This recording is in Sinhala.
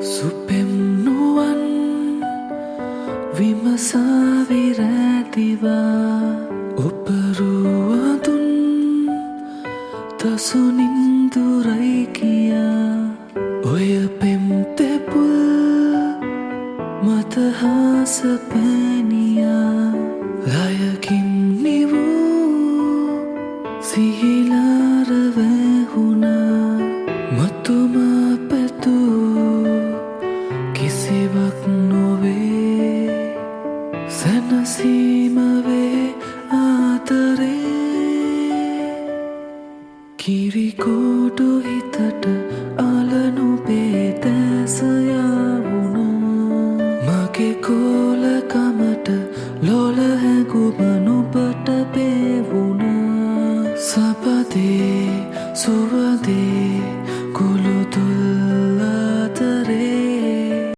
සුපෙම්නුවන් විමසාවිරැතිවා ඔපරුවදුන් තසුනින්දුරයි කියා ඔය පෙම්තෙපුල් මතහාස පැනියා ලයකින් නිවූ සිහිලාරවැහුණා මතුම පැtuu කිසිවක් නොවේ සැනසීමවේ ආතරේ කිරිකෝටු හිතට අලනු පේතැසය